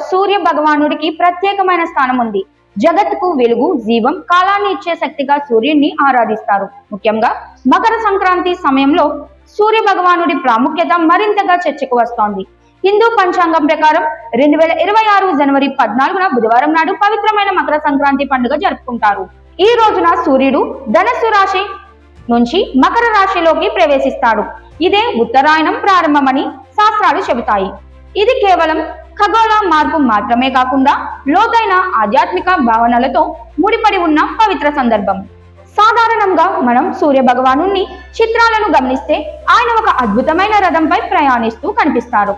సూర్య భగవానుడికి ప్రత్యేకమైన స్థానం ఉంది. జగత్తుకు వెలుగు, జీవం, కాలాన్ని ఇచ్చే శక్తిగా సూర్యుడిని ఆరాధిస్తారు. ముఖ్యంగా మకర సంక్రాంతి సమయంలో సూర్య భగవానుడి ప్రాముఖ్యత మరింతగా చర్చకు వస్తోంది. హిందూ పంచాంగం ప్రకారం 2026 జనవరి 14న బుధవారం నాడు పవిత్రమైన మకర సంక్రాంతి పండుగ జరుపుకుంటారు. ఈ రోజున సూర్యుడు ధనస్సు రాశి నుంచి మకర రాశిలోకి ప్రవేశిస్తాడు. ఇదే ఉత్తరాయణం ప్రారంభమని శాస్త్రాలు చెబుతాయి. ఇది కేవలం ఖగోళ మార్పు మాత్రమే కాకుండా లోతైన ఆధ్యాత్మిక భావనలతో ముడిపడి ఉన్న పవిత్ర సందర్భం. సాధారణంగా మనం సూర్య భగవాను చిత్రాలను గమనిస్తే ఆయన ఒక అద్భుతమైన రథంపై ప్రయాణిస్తూ కనిపిస్తారు.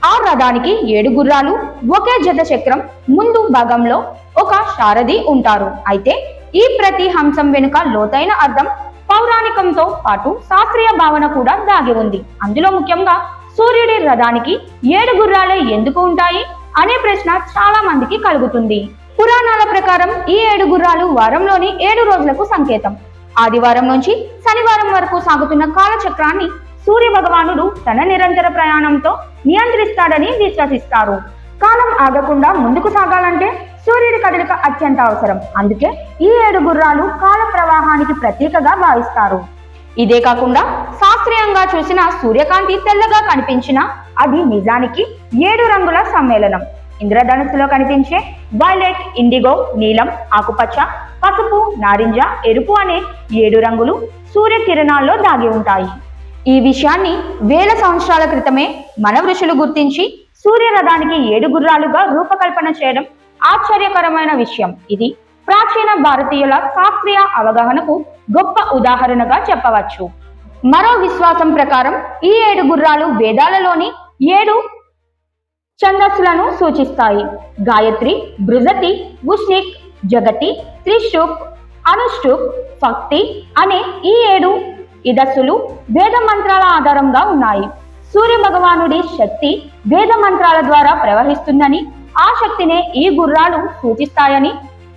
ఆ రథానికి 7 గుర్రాలు, ఒకే జత చక్రం, ముందు భాగంలో ఒక సారథి ఉంటారు. అయితే ఈ ప్రతి హంసం వెనుక లోతైన అర్థం, పౌరాణికంతో పాటు శాస్త్రీయ భావన కూడా దాగి ఉంది. అందులో ముఖ్యంగా సూర్యుడి రథానికి 7 గుర్రాలే ఎందుకు ఉంటాయి అనే ప్రశ్న చాలా మందికి కలుగుతుంది. పురాణాల ప్రకారం ఈ 7 గుర్రాలు వారంలోని 7 రోజులకు సంకేతం. ఆదివారం నుంచి శనివారం వరకు సాగుతున్న కాలచక్రాన్ని సూర్య భగవానుడు తన నిరంతర ప్రయాణంతో నియంత్రిస్తాడని విశ్వసిస్తారు. కాలం ఆగకుండా ముందుకు సాగాలంటే సూర్యుడి కదలిక అత్యంత అవసరం. అందుకే ఈ 7 గుర్రాలు కాల ప్రవాహానికి ప్రతీకగా భావిస్తారు. ఇదే కాకుండా శాస్త్రీయంగా చూసిన సూర్యకాంతి తెల్లగా కనిపించినా అది నిజానికి 7 రంగుల సమ్మేళనం. ఇంద్రధనుస్సులో కనిపించే వైలెట్, ఇండిగో, నీలం, ఆకుపచ్చ, పసుపు, నారింజ, ఎరుపు అనే 7 రంగులు సూర్యకిరణాల్లో దాగి ఉంటాయి. ఈ విషయాన్ని వేల సంవత్సరాల క్రితమే మన ఋషులు గుర్తించి సూర్యరథానికి 7 గుర్రాలుగా రూపకల్పన చేయడం ఆశ్చర్యకరమైన విషయం. ఇది ప్రాచీన భారతీయుల శాస్త్రీయ అవగాహనకు గొప్ప ఉదాహరణగా చెప్పవచ్చు. మరో విశ్వాసం ప్రకారం ఈ 7 గుర్రాలు వేదాలలోని 7 ఛందస్సులను సూచిస్తాయి. గాయత్రి, బృజతి, ఉష్ణిక్, జగతి, త్రిశూక్, అనుష్టుప్, భక్తి అనే ఈ 7 ఇదస్సులు వేద మంత్రాల ఆధారంగా ఉన్నాయి. సూర్య భగవానుడి శక్తి వేద మంత్రాల ద్వారా ప్రవహిస్తుందని, ఆ శక్తినే ఈ గుర్రాలు సూచిస్తాయని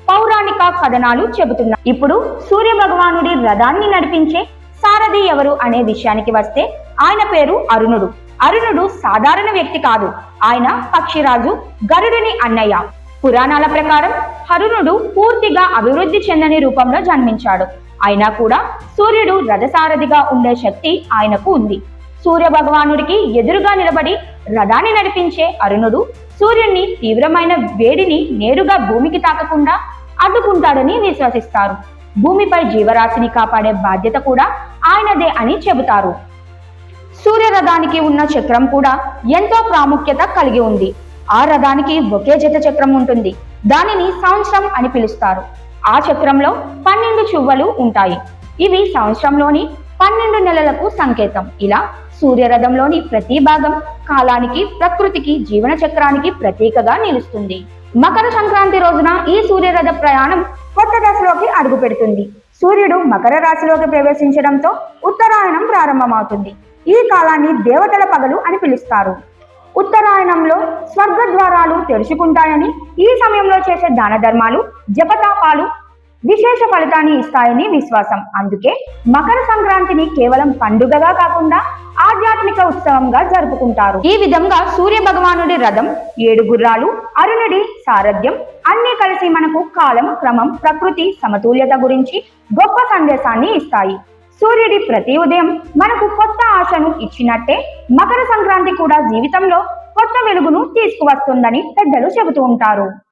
పౌరాణిక కథనాలు చెబుతున్నాయి. ఇప్పుడు సూర్య భగవానుడి రథాన్ని నడిపించే సారథి ఎవరు అనే విషయానికి వస్తే ఆయన పేరు అరుణుడు. అరుణుడు సాధారణ వ్యక్తి కాదు. ఆయన పక్షిరాజు గరుడుని అన్నయ్య. పురాణాల ప్రకారం అరుణుడు పూర్తిగా అభివృద్ధి చెందని రూపంలో జన్మించాడు. అయినా కూడా సూర్యుడు రథసారథిగా ఉండే శక్తి ఆయనకు ఉంది. సూర్య భగవానుడికి ఎదురుగా నిలబడి రథాన్ని నడిపించే అరుణుడు సూర్యుడిని తీవ్రమైన వేడిని నేరుగా భూమికి తాకకుండా అడ్డుకుంటాడని విశ్వసిస్తారు. భూమిపై జీవరాశిని కాపాడే బాధ్యత కూడా ఆయనదే అని చెబుతారు. సూర్య రథానికి ఉన్న చక్రం కూడా ఎంతో ప్రాముఖ్యత కలిగి ఉంది. ఆ రథానికి ఒకే జత చక్రం ఉంటుంది. దానిని సంవత్సరం అని పిలుస్తారు. ఆ చక్రంలో 12 చువ్వలు ఉంటాయి. ఇవి సంవత్సరంలోని 12 నెలలకు సంకేతం. ఇలా సూర్యరథంలోని ప్రతి భాగం కాలానికి, ప్రకృతికి, జీవన చక్రానికి ప్రతీకగా నిలుస్తుంది. మకర సంక్రాంతి రోజున ఈ సూర్యరథ ప్రయాణం కొత్త దశలోకి అడుగు పెడుతుంది. సూర్యుడు మకర రాశిలోకి ప్రవేశించడంతో ఉత్తరాయణం ప్రారంభమవుతుంది. ఈ కాలాన్ని దేవతల పగలు అని పిలుస్తారు. ఉత్తరాయణంలో స్వర్గ ద్వారాలు తెరుచుకుంటాయని, ఈ సమయంలో చేసే దాన ధర్మాలు, జపతాపాలు విశేష ఫలితాన్ని ఇస్తాయని విశ్వాసం. అందుకే మకర సంక్రాంతిని కేవలం పండుగగా కాకుండా ఆధ్యాత్మిక ఉత్సవంగా జరుపుకుంటారు. ఈ విధంగా సూర్య భగవానుడి రథం, 7 గుర్రాలు, అరుణుడి సారథ్యం అన్నీ కలిసి మనకు కాలం, క్రమం, ప్రకృతి సమతుల్యత గురించి గొప్ప సందేశాన్ని ఇస్తాయి. సూర్యుడి ప్రతి ఉదయం మనకు కొత్త ఆశను ఇచ్చినట్టే మకర సంక్రాంతి కూడా జీవితంలో కొత్త వెలుగును తీసుకువస్తుందని పెద్దలు చెబుతూ ఉంటారు.